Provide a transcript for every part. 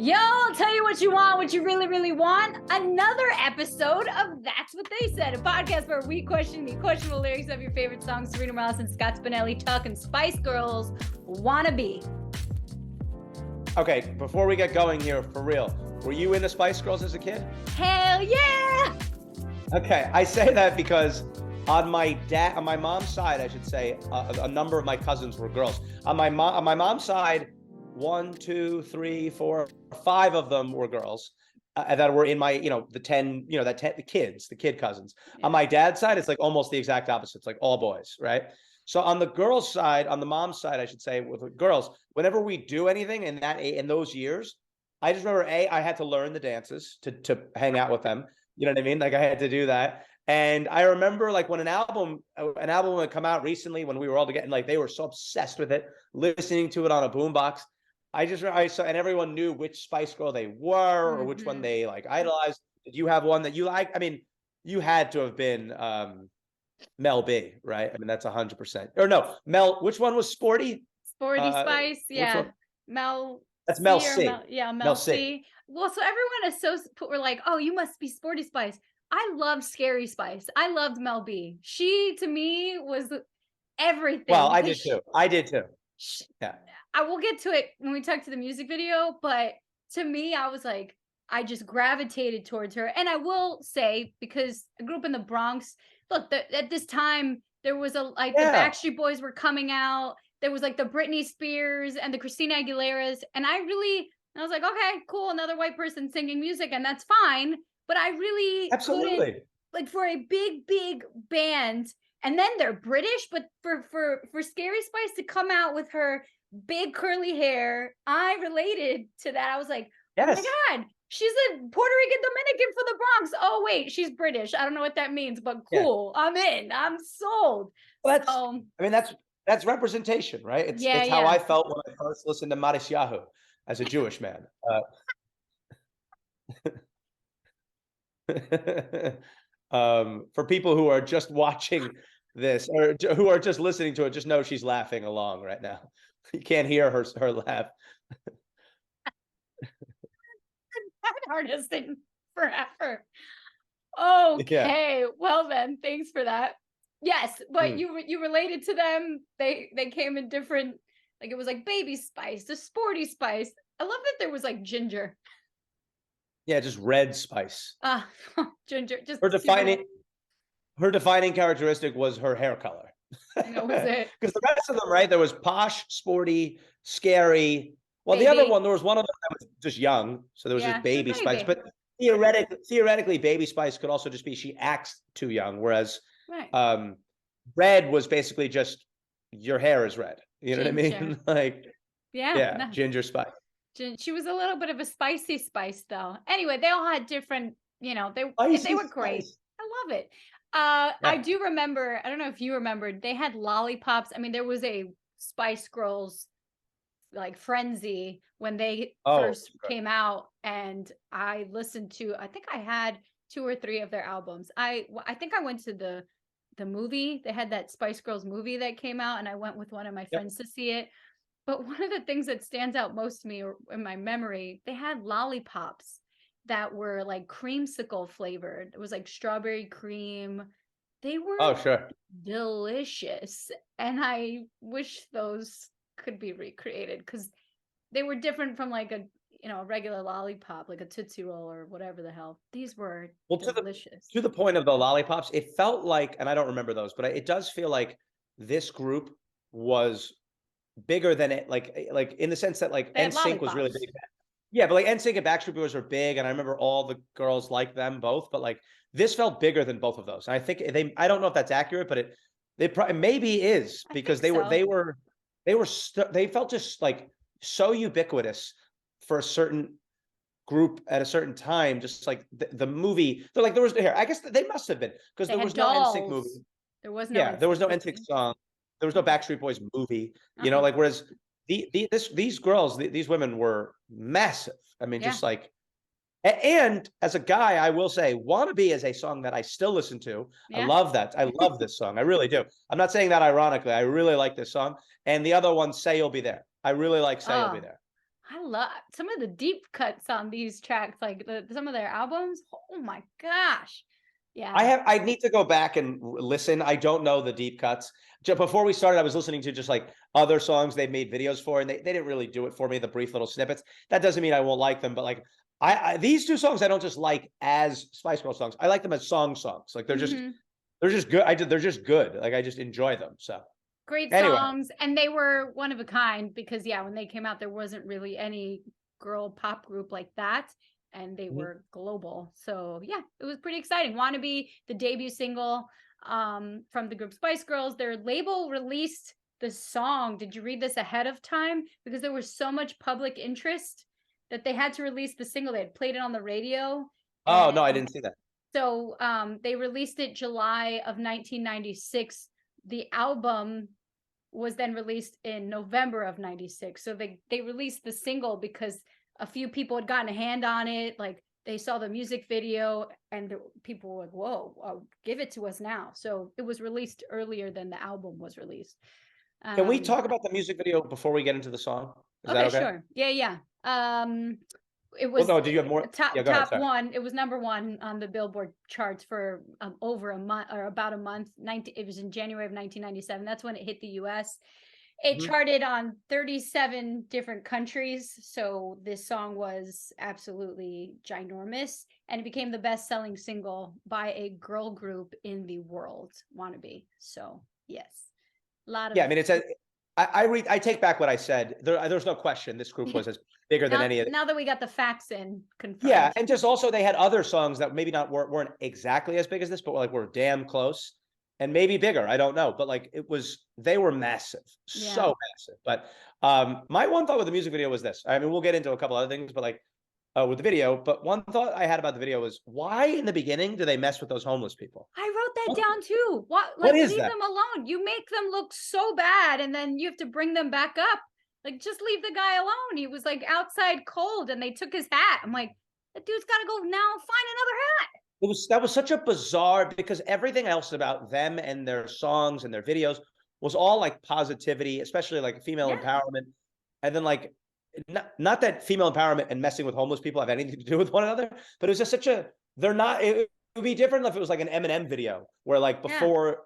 Yo, I'll tell you what you want, what you really, really want. Another episode of That's What They Said, a podcast where we question the questionable lyrics of your favorite songs. Sarina&Scott, Spinelli, talking Spice Girls, Wannabe. Okay, before we get going here, for real, were you into Spice Girls as a kid? Hell yeah! Okay, I say that because on my mom's side, I should say, a number of my cousins were girls. On my mom's side, 1, 2, 3, 4, 5 of them were girls that were in my, the kid cousins. Yeah. On my dad's side, it's like almost the exact opposite. It's like all boys, right? So on the girls' side, on the mom's side, I should say, with the girls, whenever we do anything in those years, I just remember I had to learn the dances to hang out with them. You know what I mean? Like I had to do that. And I remember like when an album would come out recently when we were all together, like they were so obsessed with it, listening to it on a boombox. I saw, and everyone knew which Spice Girl they were or which one they like idolized. Did you have one that you like? I mean, you had to have been Mel B, right? I mean, that's 100%. Or no, Mel. Which one was Sporty? Sporty Spice, yeah. Mel. That's Mel C. Mel C. Well, so everyone were like, "Oh, you must be Sporty Spice." I love Scary Spice. I loved Mel B. She to me was everything. Well, I did too. Yeah. I will get to it when we talk to the music video, but to me, I was like, I just gravitated towards her. And I will say, because I grew up in the Bronx, look, at this time, there was the Backstreet Boys were coming out. There was like the Britney Spears and the Christina Aguileras. And I was like, okay, cool. Another white person singing music, and that's fine. But I really absolutely like for a big band. And then they're British, but for Scary Spice to come out with her big curly hair, I related to that. I was like, yes. Oh my God, she's a Puerto Rican Dominican for the Bronx. Oh wait, she's British. I don't know what that means, but cool. Yeah. I'm in. I'm sold. Well, that's representation, right? It's how I felt when I first listened to Matisyahu as a Jewish man. For people who are just watching this or who are just listening to it, just know she's laughing along right now. You can't hear her laugh. Artist in forever. Okay, well then, thanks for that. Yes, but you related to them. They came in different, like it was like Baby Spice, the Sporty Spice. I love that there was like ginger. Yeah, just red spice. Ginger. Just her defining characteristic was her hair color. Was it? Because the rest of them, right? There was posh, sporty, scary. Well, the other one, there was one of them that was just young, so there was just Baby Spice. But theoretically, Baby Spice could also just be she acts too young, whereas red was basically just your hair is red. You know what I mean? Like, ginger spice. She was a little bit of a spicy spice, though. Anyway, they all had different, they were great. Spice. I love it. I do remember, I don't know if you remembered, they had lollipops. I mean, there was a Spice Girls like frenzy when they first came out, and I listened to, I think I had 2 or 3 of their albums. I think I went to the movie. They had that Spice Girls movie that came out, and I went with one of my friends to see it. But one of the things that stands out most to me in my memory, they had lollipops that were like creamsicle flavored. It was like strawberry cream. They were delicious. And I wish those could be recreated because they were different from like a regular lollipop, like a Tootsie Roll or whatever the hell. These were delicious. To the point of the lollipops, it felt like, and I don't remember those, but it does feel like this group was bigger than it, like in the sense that like NSYNC was really big. Yeah, but like NSYNC and Backstreet Boys were big, and I remember all the girls liked them both. But like this felt bigger than both of those. And I think I don't know if that's accurate, but it maybe is because they felt just like so ubiquitous for a certain group at a certain time. Just like the movie, they're like there was here. I guess they must have been because there was no NSYNC movie. There was no. There was no NSYNC song. There was no Backstreet Boys movie, like, whereas these girls, these women were massive. I mean, just like, and as a guy, I will say Wannabe is a song that I still listen to. I love that. I love this song. I really do. I'm not saying that ironically. I really like this song. And the other one, Say You'll Be There. I really like Say You'll Be There. I love some of the deep cuts on these tracks, like some of their albums. Oh my gosh. Yeah. I need to go back and listen. I don't know the deep cuts. Just before we started, I was listening to just like other songs they've made videos for, and they didn't really do it for me, the brief little snippets. That doesn't mean I won't like them, but like I these two songs I don't just like as Spice Girl songs. I like them as songs. Like they're just good. They're just good. Like I just enjoy them. So Great anyway, songs, and they were one of a kind because yeah, when they came out, there wasn't really any girl pop group like that, and they were global. So yeah, it was pretty exciting. Wannabe, the debut single from the group Spice Girls, their label released the song. Did you read this ahead of time? Because there was so much public interest that they had to release the single. They had played it on the radio. oh no, I didn't see that. So they released it July of 1996. The album was then released in November of 96. So they released the single because a few people had gotten a hand on it. Like they saw the music video and people were like, whoa, give it to us now. So it was released earlier than the album was released. Can we talk about the music video before we get into the song? Is that okay? Sure. Yeah. It Well, was no, did you have more? top Yeah, go ahead, top sorry. one. It was number one on the Billboard charts for over a month or about a month. It was in January of 1997. That's when it hit the US. It charted on 37 different countries. So this song was absolutely ginormous, and it became the best-selling single by a girl group in the world, Wannabe. So yes, a lot of Yeah, I mean, I take back what I said. There's no question this group was as bigger than any of it. Now that we got the facts in confirmed. Yeah, and just also they had other songs that maybe weren't exactly as big as this, but were damn close and maybe bigger. I don't know, but like they were massive, so massive. But my one thought with the music video was this. I mean, we'll get into a couple other things, but like with the video. But one thought I had about the video was why in the beginning do they mess with those homeless people? I wrote that down too. What is leave that? them alone. You make them look so bad, and then you have to bring them back up. Like, just leave the guy alone. He was like outside cold, and they took his hat. I'm like, that dude's got to go now. Find another hat. That was such a bizarre, because everything else about them and their songs and their videos was all like positivity, especially like female empowerment. And then like not that female empowerment and messing with homeless people have anything to do with one another, but it was just it would be different if it was like an Eminem video where like before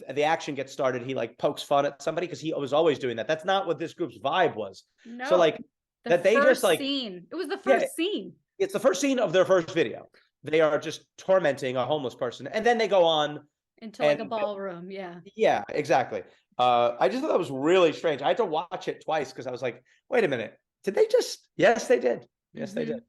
the action gets started, he like pokes fun at somebody, because he was always doing that. That's not what this group's vibe was. No. So like that they just like scene. It was the first scene. It's the first scene of their first video. They are just tormenting a homeless person, and then they go on into like a ballroom. Yeah, exactly. I just thought that was really strange. I had to watch it twice because I was like, wait a minute, did they just? Yes, they did. Yes, they did.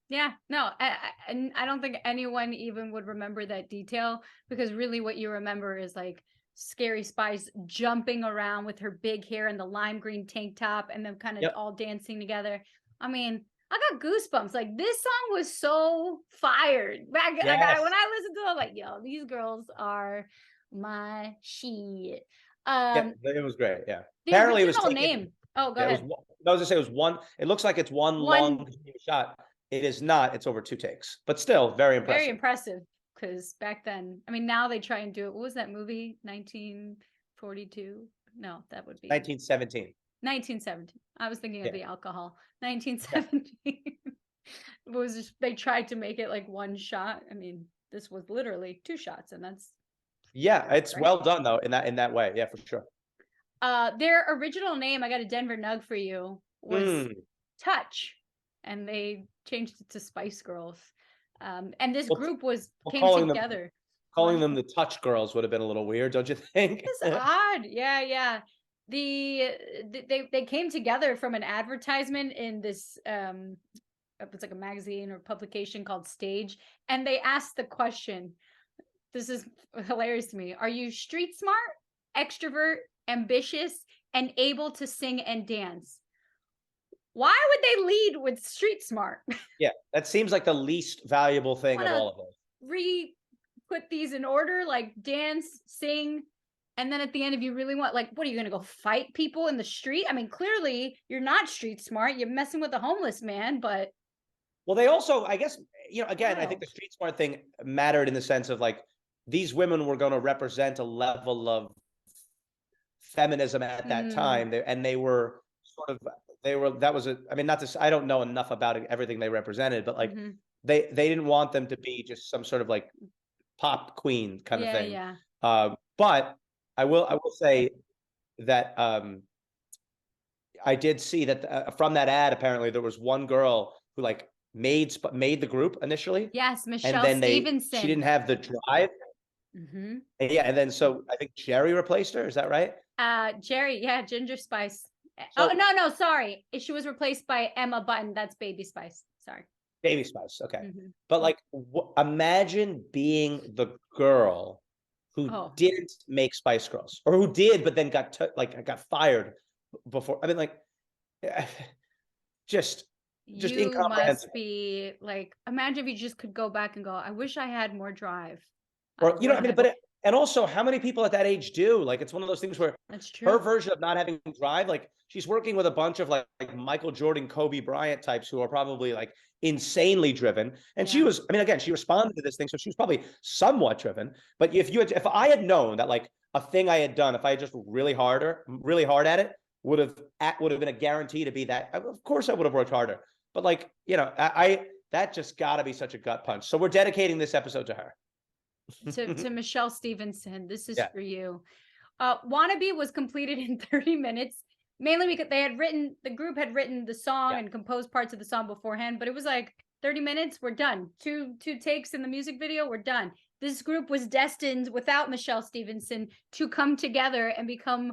Yeah, no, I don't think anyone even would remember that detail, because really what you remember is like Scary Spice jumping around with her big hair and the lime green tank top, and them kind of all dancing together. I mean, I got goosebumps. Like, this song was so fired. When I listened to it, I'm like, yo, these girls are my shit. It was great. Yeah. The apparently original it was name. Oh, go ahead. I was gonna say it was one. It looks like it's one long shot. It is not. It's over 2 takes, but still very impressive. Very impressive, because back then, I mean, now they try and do it. What was that movie? 1942? No, that would be 1917. 1917. I was thinking of the alcohol. 1917 was just, they tried to make it like one shot. I mean, this was literally 2 shots, and that's it's well done though in that way. Yeah, for sure. Their original name, I got a Denver Nug for you, was Touch, and they changed it to Spice Girls. And this group came together. Calling them the Touch Girls would have been a little weird, don't you think? It's odd. Yeah. They came together from an advertisement in this it was like a magazine or publication called Stage, and they asked the question, this is hilarious to me, are you street smart, extrovert, ambitious, and able to sing and dance? Why would they lead with street smart? Yeah, that seems like the least valuable thing of all of those. Put these in order, like dance, sing, and then at the end, if you really want, like, what are you going to go fight people in the street? I mean, clearly you're not street smart. You're messing with a homeless man, but. Well, they also, I guess, again, I think the street smart thing mattered in the sense of like, these women were going to represent a level of feminism at that time. They were sort of that was I mean, not this, I don't know enough about everything they represented, but like they didn't want them to be just some sort of like pop queen kind of Yeah, thing. yeah. But I will say that I did see that from that ad, apparently there was one girl who like made the group initially, Yes, and Michelle then she didn't Stevenson. have the drive. And yeah, and then so I think Jerry replaced her. Is that right? Jerry, yeah, Ginger Spice. Oh, So no, sorry. She was replaced by Emma Button. That's Baby Spice. Sorry. Baby Spice, okay. Mm-hmm. But like, imagine being the girl who Oh, didn't make Spice Girls, or who did, but then got got fired before. I mean, like, just you must incomprehensible. be like, imagine if you just could go back and go, I wish I had more drive. I Or, I would mean, have. and also, how many people at that age do? Like, it's one of those things where That's her true. version of not having drive, like, she's working with a bunch of like Michael Jordan, Kobe Bryant types who are probably like insanely driven. And she was, I mean, again, she responded to this thing, so she was probably somewhat driven. But if I had known that like a thing I had done, if I had just really hard at it, would have been a guarantee to be that. Of course, I would have worked harder. But like, that just got to be such a gut punch. So we're dedicating this episode to her. To Michelle Stevenson. This is Yeah. for you. Wannabe was completed in 30 minutes, mainly because the group had written the song and composed parts of the song beforehand, but it was like 30 minutes, we're done. Two takes in the music video, we're done. This group was destined, without Michelle Stevenson, to come together and become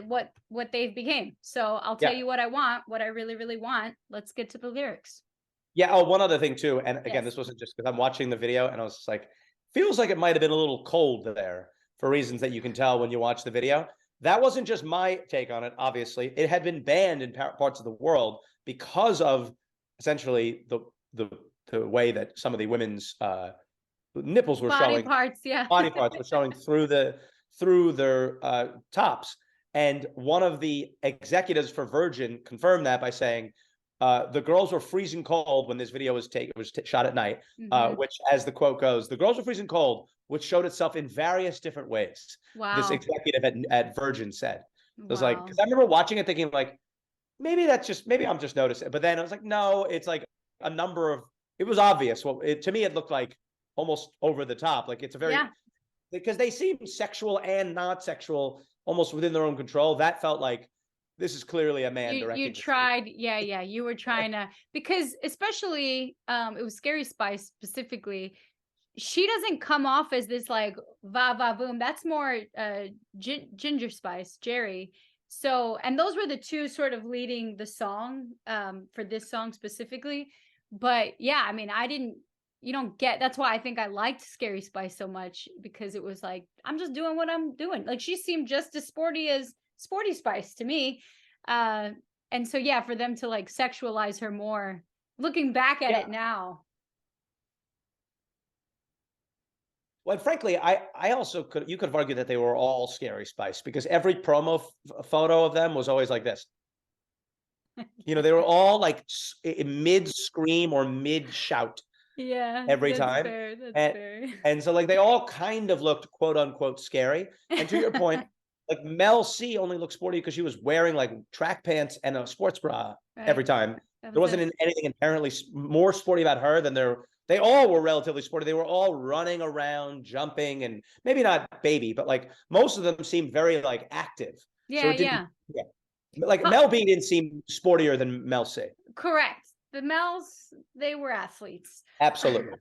what they've became. So I'll tell you what I want, what I really, really want. Let's get to the lyrics. Yeah. Oh, one other thing too. And again, Yes. this wasn't just because I'm watching the video and I was just like, feels like it might have been a little cold there for reasons that you can tell when you watch the video. That wasn't just my take on it. Obviously, it had been banned in parts of the world because of essentially the way that some of the women's nipples were Body showing. parts, yeah. Body parts were showing through their tops. And one of the executives for Virgin confirmed that by saying, the girls were freezing cold when this video was shot at night, which, as the quote goes, the girls were freezing cold, which showed itself in various different ways. Wow. This executive at Virgin said. It was like, Wow. because I remember watching it thinking like, maybe I'm just noticing. But then I was like, no, it's like a number of, it was obvious. Well, to me, it looked like almost over the top. Like it's a very, because they seem sexual and not sexual, almost within their own control. That felt like, this is clearly a man directing. You tried, yeah. You were trying to, because especially, it was Scary Spice specifically. She doesn't come off as this like va va boom. That's more Ginger Spice, Jerry. So, and those were the two sort of leading the song for this song specifically. But yeah, I mean, you don't get, that's why I think I liked Scary Spice so much, because it was like, I'm just doing what I'm doing. Like she seemed just as sporty as Sporty Spice to me. And so, yeah, for them to like sexualize her more, looking back at it now. Well, frankly, I also you could have argued that they were all Scary Spice, because every promo photo of them was always like this. They were all like mid scream or mid shout. Yeah, every time. Fair, that's fair. And so like they all kind of looked quote unquote scary. And to your point, like Mel C only looked sporty because she was wearing like track pants and a sports bra every time. There wasn't anything inherently more sporty about her than they all were relatively sporty. They were all running around, jumping, and maybe not baby, but like most of them seemed very like active. Yeah, so Like Mel B didn't seem sportier than Mel C. Correct. The Mels, they were athletes. Absolutely.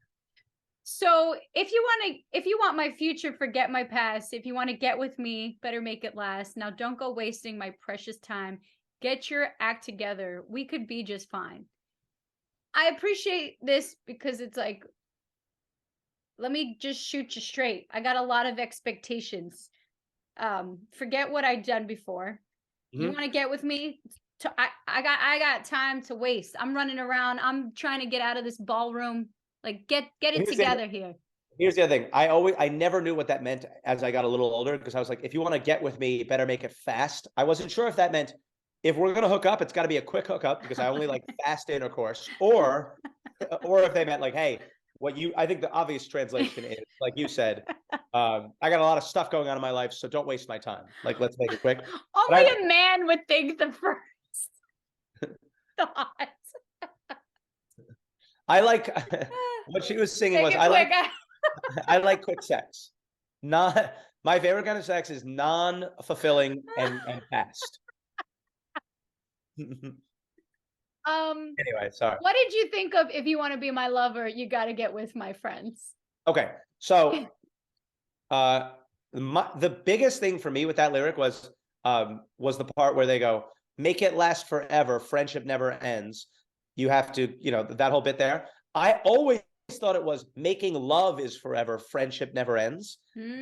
So if you want my future, forget my past. If you want to get with me, better make it last. Now don't go wasting my precious time. Get your act together. We could be just fine. I appreciate this because it's like, let me just shoot you straight. I got a lot of expectations. Forget what I've done before. You want to get with me? I got time to waste. I'm running around. I'm trying to get out of this ballroom. Like get it together here. Here's the other thing. I never knew what that meant as I got a little older, because I was like, if you want to get with me, better make it fast. I wasn't sure if that meant if we're gonna hook up, it's got to be a quick hookup, because I only like fast intercourse, or if they meant like, hey, I think the obvious translation is, like you said, I got a lot of stuff going on in my life, so don't waste my time. Like, let's make it quick. Only a man would think the first. thought. I like what she was singing was I like quick sex. Not my favorite kind of sex is non-fulfilling and fast. Anyway, sorry. What did you think of if you want to be my lover, you got to get with my friends? Okay, so the biggest thing for me with that lyric was the part where they go, "Make it last forever, friendship never ends." You have to, that whole bit there. I always thought it was "making love is forever, friendship never ends."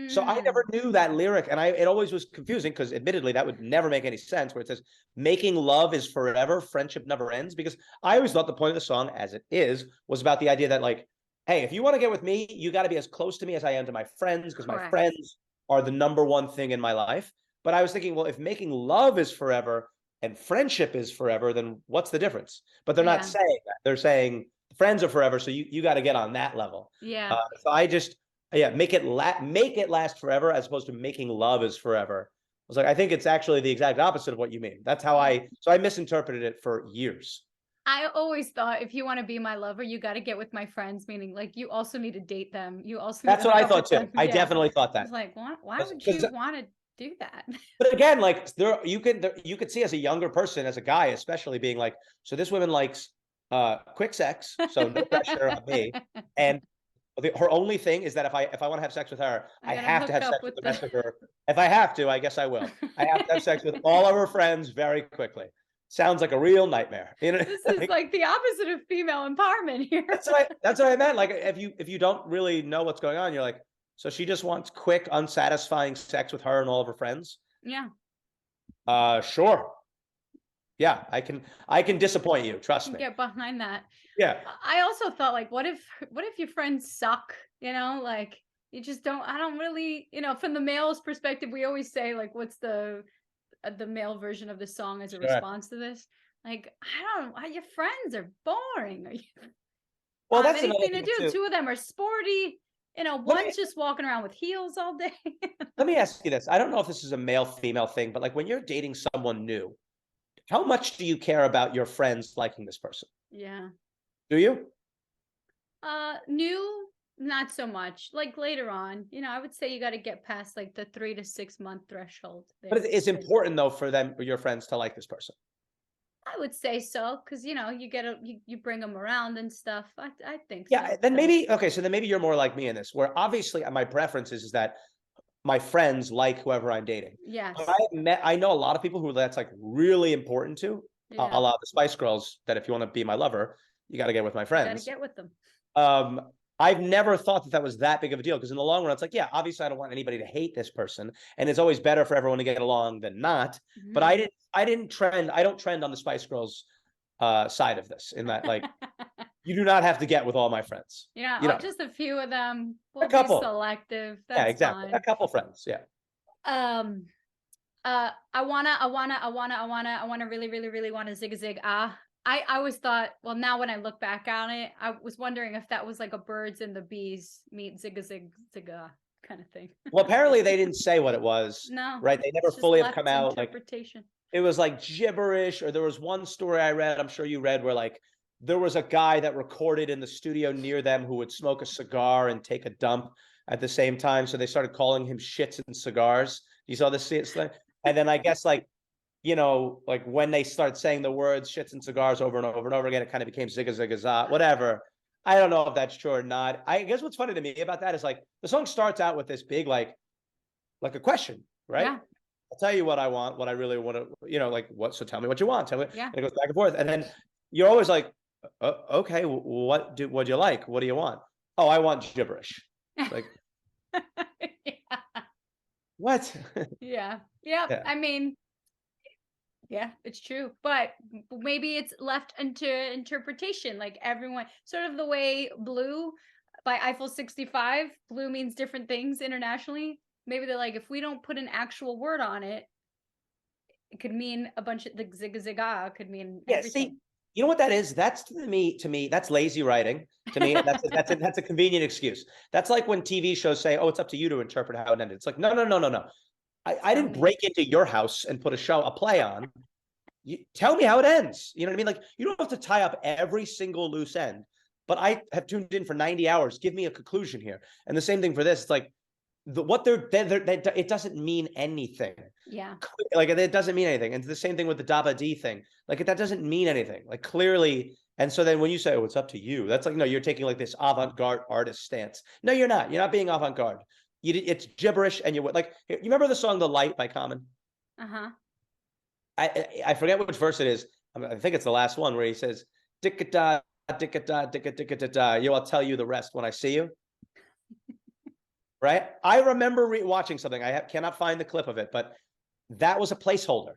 So I never knew that lyric, and it always was confusing because admittedly that would never make any sense where it says "making love is forever, friendship never ends," because I always thought the point of the song, as it is, was about the idea that like, hey, if you want to get with me, you got to be as close to me as I am to my friends, because my friends are the number one thing in my life. But I was thinking, well, if making love is forever and friendship is forever, then what's the difference? But they're not saying that. They're saying friends are forever, so you got to get on that level. Yeah. So I just make it last forever as opposed to making love is forever. I was like, I think it's actually the exact opposite of what you mean. That's how I misinterpreted it for years. I always thought if you want to be my lover, you got to get with my friends, meaning like you also need to date them. You also That's what I thought too. I definitely thought that. I was like, why would you want to do that? But again, like you could see as a younger person, as a guy, especially being like, so this woman likes quick sex, so no pressure on me. And her only thing is that if I want to have sex with her, I have to have sex with the rest of her. If I have to, I guess I will. I have to have sex with all of her friends very quickly. Sounds like a real nightmare. This is like the opposite of female empowerment here. That's what I meant. Like if you don't really know what's going on, you're like, so she just wants quick, unsatisfying sex with her and all of her friends? Yeah. Sure. Yeah, I can disappoint you. Trust me. Get behind that. Yeah. I also thought like, what if your friends suck? Like you just don't. I don't really. From the male's perspective, we always say like, what's the male version of the song as a response to this? Like, I don't. Your friends are boring. Well, that's anything to do. Two of them are sporty. One's just walking around with heels all day. Let me ask you this. I don't know if this is a male-female thing, but like when you're dating someone new, how much do you care about your friends liking this person? Yeah. Do you? New, not so much. Like later on, I would say you got to get past like the 3 to 6 month threshold. But it's important though for your friends to like this person. I would say so, because you bring them around and stuff. I think yeah, so. Then maybe so then maybe you're more like me in this, where obviously my preference is that my friends like whoever I'm dating. Yes. I know a lot of people who that's like really important to. A lot of the Spice Girls, that if you want to be my lover, you got to get with my friends. You got to get with them. I've never thought that was that big of a deal, because in the long run, it's like, yeah, obviously I don't want anybody to hate this person, and it's always better for everyone to get along than not. Mm-hmm. But I don't trend on the Spice Girls side of this, in that like you do not have to get with all my friends. Just a few of them. We'll be selective. That's exactly. fine. A couple friends. Yeah. I wanna really want to zig. I always thought, well, now when I look back on it, I was wondering if that was like a birds and the bees meet zigga kind of thing. Well, apparently they didn't say what it was. No. Right? They never fully have come out. Interpretation. Like, it was like gibberish, or there was one story I read, I'm sure you read, where like there was a guy that recorded in the studio near them who would smoke a cigar and take a dump at the same time. So they started calling him Shits and Cigars. You saw this thing? And then I guess like when they start saying the words shits and cigars over and over and over again, it kind of became zigga zigga za, whatever. I don't know if that's true or not. I guess what's funny to me about that is like the song starts out with this big like a question, right? Yeah. I'll tell you what I want, what I really want to, like what. So tell me what you want. Tell me. Yeah. And it goes back and forth, and then you're always like, okay, what do you like? What do you want? Oh, I want gibberish. Like, yeah. What? Yeah. I mean, yeah, it's true, but maybe it's left into interpretation. Like everyone, sort of the way Blue by Eiffel 65, blue means different things internationally. Maybe they're like, if we don't put an actual word on it, it could mean a bunch of the zigga zigga could mean everything. See, you know what that is? That's to me, that's lazy writing. To me, that's a convenient excuse. That's like when TV shows say, "Oh, it's up to you to interpret how it ended." It's like, no. I didn't break into your house and put a play on. tell me how it ends. You know what I mean? Like, you don't have to tie up every single loose end, but I have tuned in for 90 hours. Give me a conclusion here. And the same thing for this. It's like, it doesn't mean anything. Yeah. Like, it doesn't mean anything. And the same thing with the Daba D thing. Like, that doesn't mean anything. Like, clearly. And so then when you say, oh, it's up to you, that's like, no, you're taking like this avant-garde artist stance. No, you're not. You're not being avant-garde. It's gibberish. And you remember the song The Light by Common? Uh-huh. I forget which verse it is. I think it's the last one where he says, "Dicka-da, dicka-da, dicka-dicka-da-da. You, I'll tell you the rest when I see you." Right? I remember watching something. I cannot find the clip of it, but that was a placeholder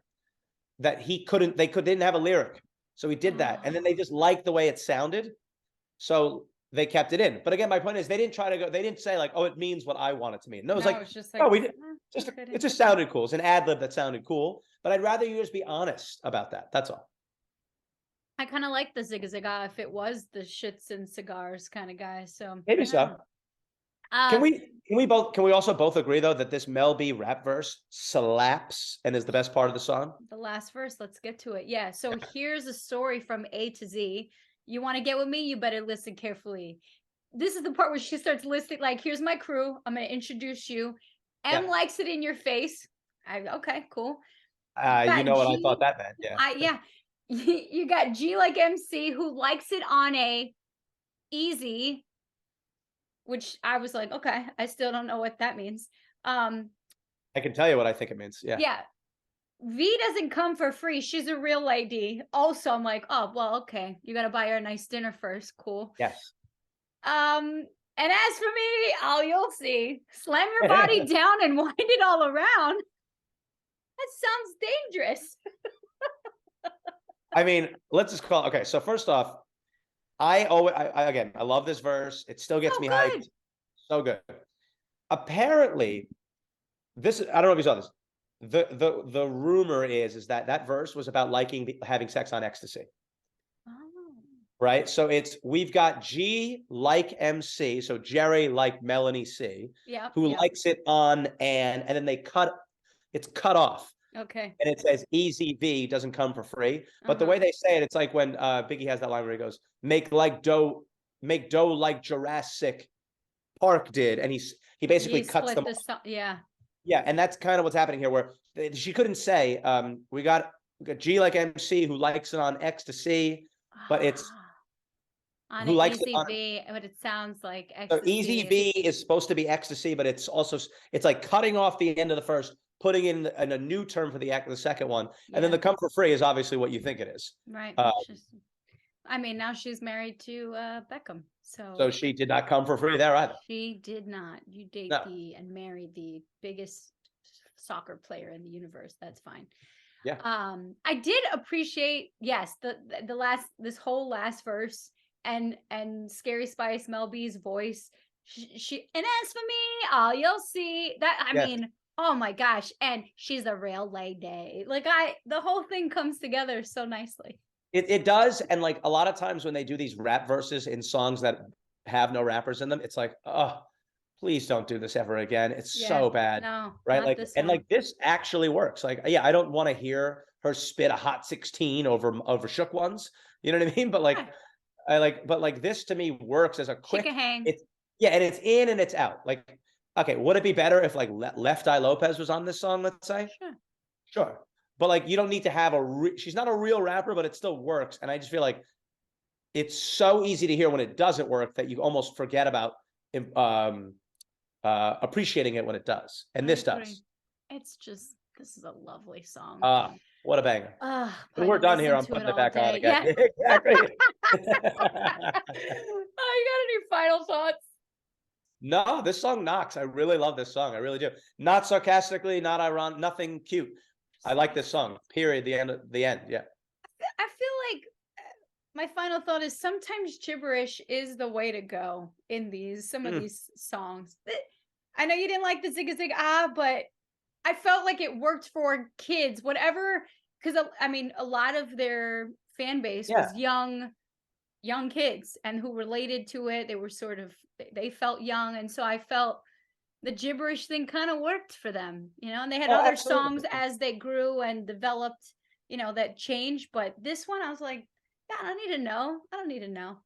that they didn't have a lyric. So he did that. And then they just liked the way it sounded. So they kept it in. But again, my point is they didn't say like, oh, it means what I want it to mean. No, it's just like, oh, it just sounded cool. It's an ad lib that sounded cool. But I'd rather you just be honest about that. That's all. I kind of like the Zigga Zigga if it was the shits and cigars kind of guy. So maybe so. Can we also both agree though that this Mel B rap verse slaps and is the best part of the song? The last verse, let's get to it. Yeah. So here's a story from A to Z. You want to get with me? You better listen carefully. This is the part where she starts listing, like, here's my crew. I'm going to introduce you. M likes it in your face. Okay, cool. You know what I thought that meant. Yeah. You got G like MC who likes it on a easy, which I was like, okay, I still don't know what that means. I can tell you what I think it means. Yeah. Yeah. V doesn't come for free. She's a real lady. Also, I'm like, oh, well, okay. You got to buy her a nice dinner first. Cool. Yes. And as for me, you'll see. Slam your body down and wind it all around. That sounds dangerous. I mean, let's just call. Okay, so first off, I love this verse. It still gets me hyped. So good. Apparently, I don't know if you saw this. The rumor is that verse was about having sex on ecstasy. Oh. Right. So we've got G like MC, so Jerry like Melanie C, who likes it on and then it's cut off. Okay. And it says Easy V doesn't come for free. But the way they say it, it's like when Biggie has that line where he goes, make dough like Jurassic Park did. And he basically cuts them off. Yeah, and that's kind of what's happening here, where she couldn't say, we got G like MC who likes it on ecstasy, but it's on who likes Easy V, but it sounds like ecstasy. So Easy V is supposed to be ecstasy, but it's like cutting off the end of the first, putting in a new term for the second one, and then the come for free is obviously what you think it is. Right. Now she's married to Beckham, so she did not come for free there either. She did not. You date and marry the biggest soccer player in the universe. That's fine. Yeah. I did appreciate this whole last verse and Scary Spice Mel B's voice. She and as for me, you'll see that. I mean. Oh my gosh. And she's a real lady. Like the whole thing comes together so nicely. It does. And like a lot of times when they do these rap verses in songs that have no rappers in them, it's like, oh, please don't do this ever again. It's so bad. No, right. Like, and like this actually works. Like, yeah, I don't want to hear her spit a hot 16 over Shook Ones. You know what I mean? But like, this to me works as a quick hang. And it's in and it's out. Like, okay, would it be better if like Left Eye Lopez was on this song, let's say? Sure. But like, you don't need to have she's not a real rapper, but it still works. And I just feel like it's so easy to hear when it doesn't work that you almost forget about appreciating it when it does. And this does. This is a lovely song. What a banger. When we're done here, I'm putting it back on again. Yeah. Exactly. You got any final thoughts? No, this song knocks. I really love this song. I really do. Not sarcastically, not ironic, nothing cute. I like this song. Period. The end. Yeah. I feel like my final thought is sometimes gibberish is the way to go in some of these songs. I know you didn't like the Zigga Zigga but I felt like it worked for kids, whatever, because a lot of their fan base was young kids and who related to it. They were they felt young. And so I felt the gibberish thing kind of worked for them, and they had other songs as they grew and developed. that change. But this one, I was like, yeah, I don't need to know. I don't need to know.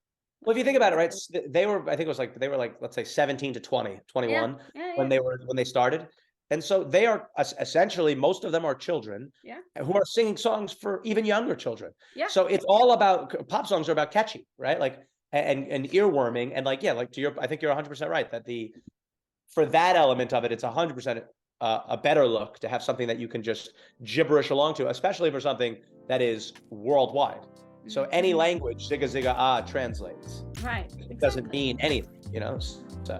Well, if you think about it, right, they were, I think it was like, they were like, let's say 17 to 20, 21 when they started. And so they are essentially, most of them are children who are singing songs for even younger children. Yeah. So it's all about, pop songs are about catchy, right? Like, and earworming. And like, yeah, like I think you're 100% right that for that element of it, it's 100% a better look to have something that you can just gibberish along to, especially for something that is worldwide. So any language, zigga zigga ah translates. Right. Exactly. It doesn't mean anything, So.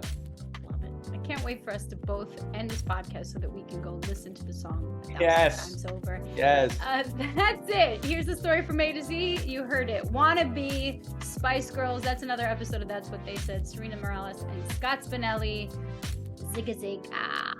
Love it. I can't wait for us to both end this podcast so that we can go listen to the song 1,000 times over. Yes. That's it. Here's the story from A to Z. You heard it. Wannabe, Spice Girls. That's another episode of That's What They Said. Sarina Morales and Scott Spinelli. Zigga zig ah.